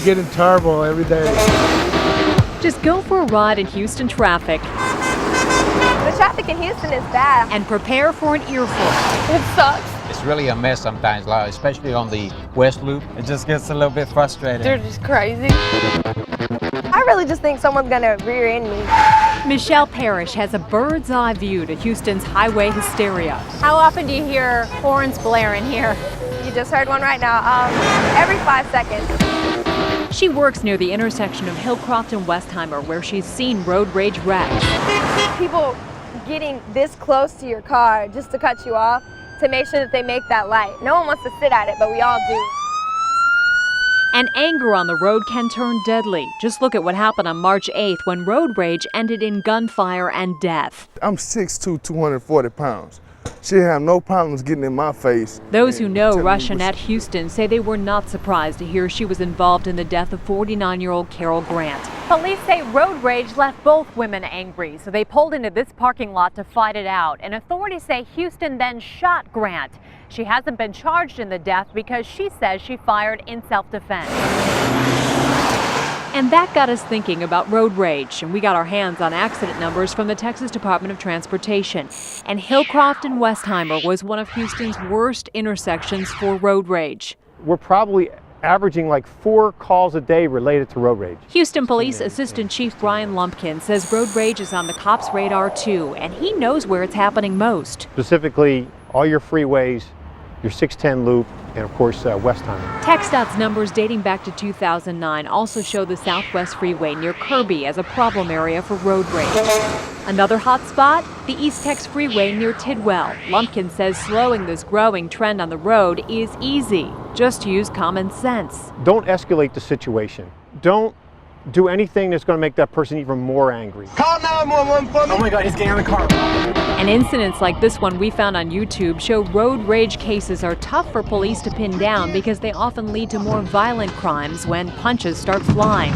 getting terrible every day. Just go for a ride in Houston traffic. The traffic in Houston is bad. And prepare for an earful. It sucks. It's really a mess sometimes, especially on the West Loop. It just gets a little bit frustrating. They're just crazy. I really just think someone's gonna rear end me. Michelle Parrish has a bird's eye view to Houston's highway hysteria. How often do you hear horns blaring here? You just heard one right now. Every 5 seconds. She works near the intersection of Hillcroft and Westheimer, where she's seen road rage wrecks. People getting this close to your car just to cut you off, to make sure that they make that light. No one wants to sit at it, but we all do. And anger on the road can turn deadly. Just look at what happened on March 8th when road rage ended in gunfire and death. I'm 6'2", 240 pounds. She didn't have no problems getting in my face. Those who know Russionette Houston say they were not surprised to hear she was involved in the death of 49-year-old Carol Grant. Police say road rage left both women angry, so they pulled into this parking lot to fight it out. And authorities say Houston then shot Grant. She hasn't been charged in the death because she says she fired in self-defense. And that got us thinking about road rage, and we got our hands on accident numbers from the Texas Department of Transportation. And Hillcroft and Westheimer was one of Houston's worst intersections for road rage. We're probably averaging like 4 calls a day related to road rage. Houston Police Assistant Chief Brian Lumpkin says road rage is on the cops' radar too, and he knows where it's happening most. Specifically, all your freeways, your 610 loop, and of course Westheimer. TxDOT's numbers dating back to 2009 also show the Southwest Freeway near Kirby as a problem area for road rage. Another hot spot, the East Tex Freeway near Tidwell. Lumpkin says slowing this growing trend on the road is easy. Just use common sense. Don't escalate the situation. Don't do anything that's going to make that person even more angry. Call 911 for me. Oh my God, he's getting in the car. And incidents like this one we found on YouTube show road rage cases are tough for police to pin down because they often lead to more violent crimes when punches start flying.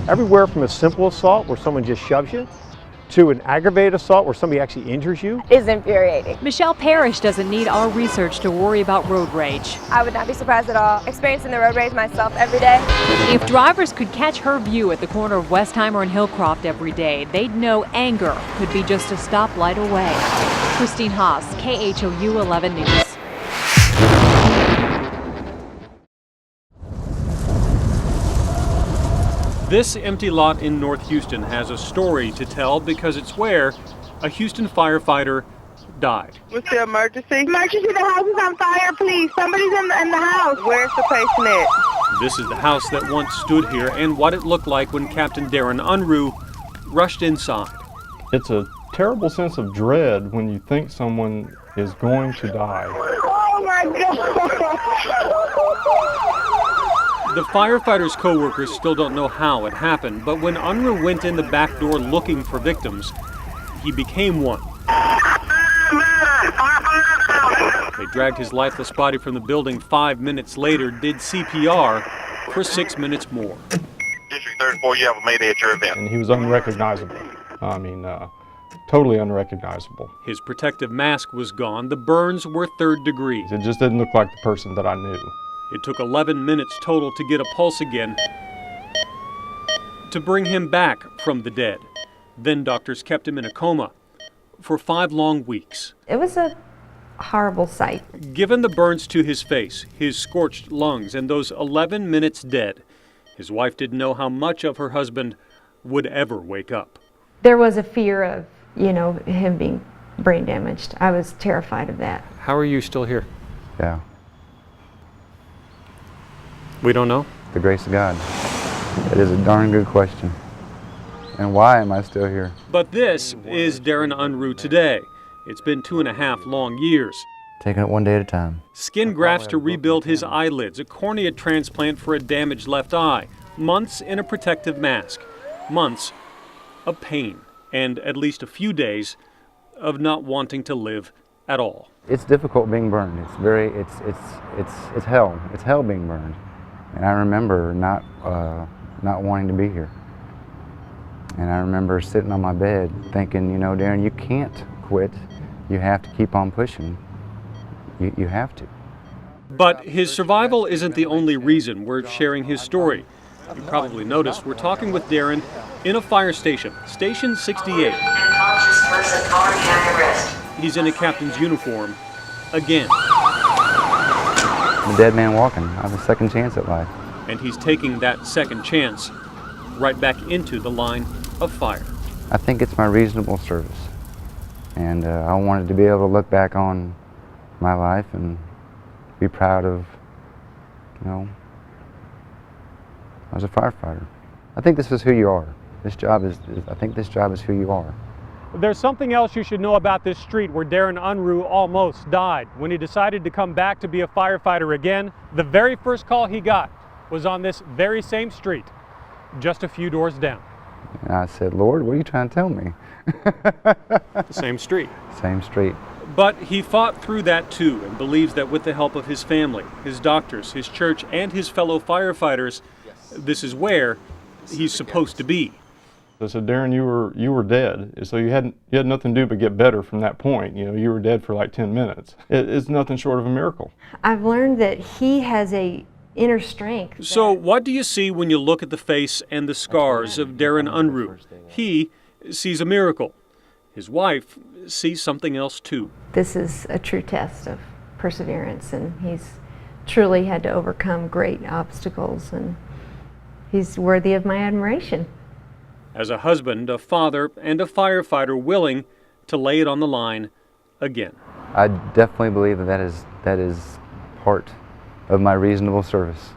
Everywhere from a simple assault where someone just shoves you to an aggravated assault where somebody actually injures you is infuriating. Michelle Parrish doesn't need our research to worry about road rage. I would not be surprised at all. Experiencing the road rage myself every day. If drivers could catch her view at the corner of Westheimer and Hillcroft every day, they'd know anger could be just a stoplight away. Christine Haas, KHOU 11 News. This empty lot in North Houston has a story to tell because it's where a Houston firefighter died. What's the emergency? Emergency, the house is on fire, please. Somebody's in the house. Where's the patient at? This is the house that once stood here and what it looked like when Captain Darren Unruh rushed inside. It's a terrible sense of dread when you think someone is going to die. Oh my God! The firefighters' co-workers still don't know how it happened, but when Unruh went in the back door looking for victims, he became one. They dragged his lifeless body from the building 5 minutes later, did CPR for 6 minutes more. District 34, you have a mayday at your event. And he was unrecognizable. Totally unrecognizable. His protective mask was gone. The burns were 3rd degree. It just didn't look like the person that I knew. It took 11 minutes total to get a pulse again, to bring him back from the dead. Then doctors kept him in a coma for 5 long weeks. It was a horrible sight. Given the burns to his face, his scorched lungs, and those 11 minutes dead, his wife didn't know how much of her husband would ever wake up. There was a fear of, him being brain damaged. I was terrified of that. How are you still here? Yeah. We don't know? The grace of God. It is a darn good question. And why am I still here? But this is Darren Unruh today. It's been 2.5 long years. Taking it one day at a time. Skin grafts to rebuild his eyelids, a cornea transplant for a damaged left eye, months in a protective mask, months of pain, and at least a few days of not wanting to live at all. It's difficult being burned. It's hell. It's hell being burned. And I remember not wanting to be here. And I remember sitting on my bed thinking, Darren, you can't quit. You have to keep on pushing. You have to. But his survival isn't the only reason we're sharing his story. You probably noticed we're talking with Darren in a fire station, Station 68. He's in a captain's uniform again. I'm a dead man walking. I have a second chance at life. And he's taking that second chance right back into the line of fire. I think it's my reasonable service. And I wanted to be able to look back on my life and be proud of, you know, I was a firefighter. I think this is who you are. I think this job is who you are. There's something else you should know about this street where Darren Unruh almost died. When he decided to come back to be a firefighter again, the very first call he got was on this very same street, just a few doors down. And I said, Lord, what are you trying to tell me? The same street. Same street. But he fought through that too and believes that with the help of his family, his doctors, his church, and his fellow firefighters, this is where he's supposed to be. I said, Darren, you were dead. So you had nothing to do but get better from that point. You know, you were dead for like 10 minutes. It's nothing short of a miracle. I've learned that he has a inner strength. So what do you see when you look at the face and the scars of Darren Unruh? He sees a miracle. His wife sees something else too. This is a true test of perseverance, and he's truly had to overcome great obstacles, and he's worthy of my admiration. As a husband, a father, and a firefighter willing to lay it on the line again. I definitely believe that is part of my reasonable service.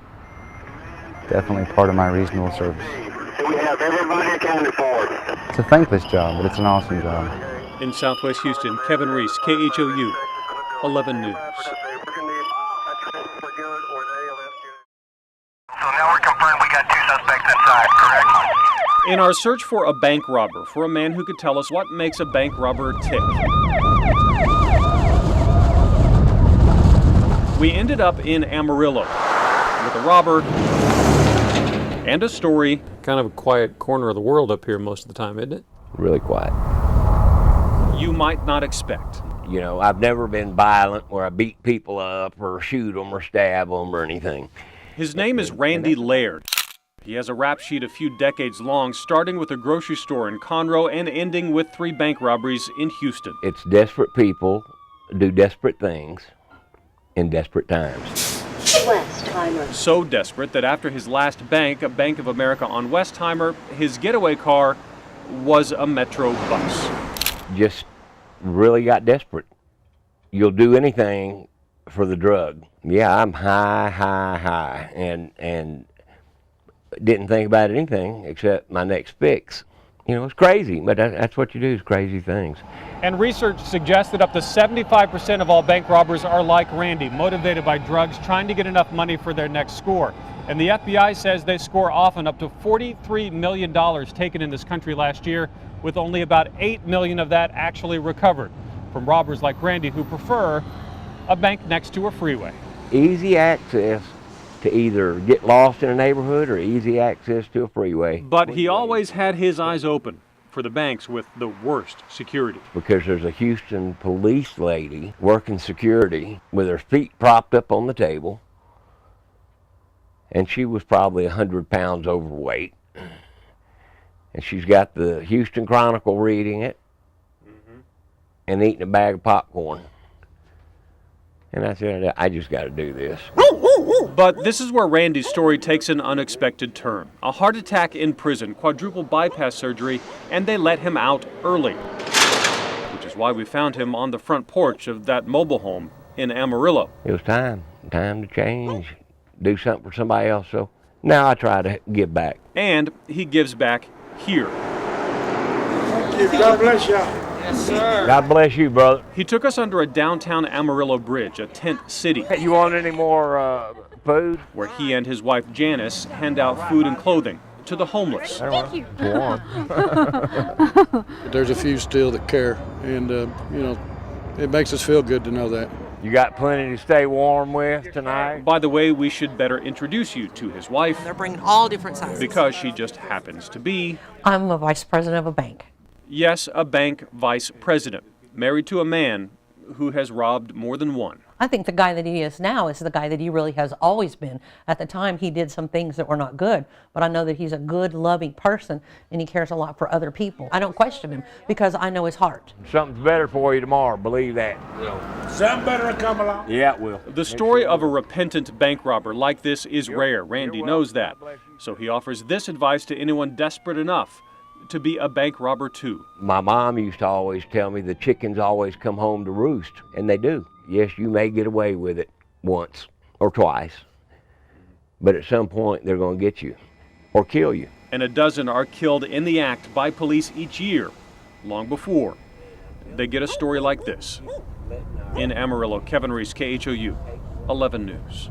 Definitely part of my reasonable service. We have everybody accounted for. It's a thankless job, but it's an awesome job. In Southwest Houston, Kevin Reese, KHOU 11 News. So now we're confirmed we got 2 suspects inside, correct? In our search for a bank robber, for a man who could tell us what makes a bank robber tick, we ended up in Amarillo with a robber and a story. Kind of a quiet corner of the world up here most of the time, isn't it? Really quiet. You might not expect. You know, I've never been violent where I beat people up or shoot them or stab them or anything. His name is Randy Laird. He has a rap sheet a few decades long, starting with a grocery store in Conroe and ending with 3 bank robberies in Houston. It's desperate people do desperate things in desperate times. So desperate that after his last bank, a Bank of America on Westheimer, his getaway car was a Metro bus. Just really got desperate. You'll do anything for the drug. Yeah, I'm high, and didn't think about anything except my next fix. You know, it's crazy, but that's what you do, is crazy things. And research suggests that up to 75% of all bank robbers are like Randy, motivated by drugs, trying to get enough money for their next score. And the FBI says they score often up to $43 million taken in this country last year, with only about $8 million of that actually recovered from robbers like Randy who prefer a bank next to a freeway. Easy access to either get lost in a neighborhood or easy access to a freeway. But he always had his eyes open for the banks with the worst security. Because there's a Houston police lady working security with her feet propped up on the table, and she was probably 100 pounds overweight. And she's got the Houston Chronicle reading it and eating a bag of popcorn. And I said, I just got to do this. But this is where Randy's story takes an unexpected turn. A heart attack in prison, quadruple bypass surgery, and they let him out early. Which is why we found him on the front porch of that mobile home in Amarillo. It was time to change, do something for somebody else. So now I try to give back. And he gives back here. God bless y'all. Yes, sir. God bless you, brother. He took us under a downtown Amarillo bridge, a tent city. You want any more food? Where he and his wife Janice hand out food and clothing to the homeless. Thank you. There's a few still that care, and you know, it makes us feel good to know that. You got plenty to stay warm with tonight? By the way, we should better introduce you to his wife. They're bringing all different sizes. Because she just happens to be... I'm a vice president of a bank. Yes, a bank vice president, married to a man who has robbed more than one. I think the guy that he is now is the guy that he really has always been. At the time, he did some things that were not good, but I know that he's a good, loving person, and he cares a lot for other people. I don't question him because I know his heart. Something's better for you tomorrow, believe that. Something better will come along. Yeah, it will. The story of a repentant bank robber like this is rare. Randy knows that. So he offers this advice to anyone desperate enough to be a bank robber too. My mom used to always tell me the chickens always come home to roost, and they do. Yes, you may get away with it once or twice, but at some point they're going to get you or kill you. And a dozen are killed in the act by police each year, long before they get a story like this. In Amarillo, Kevin Reese, KHOU 11 News.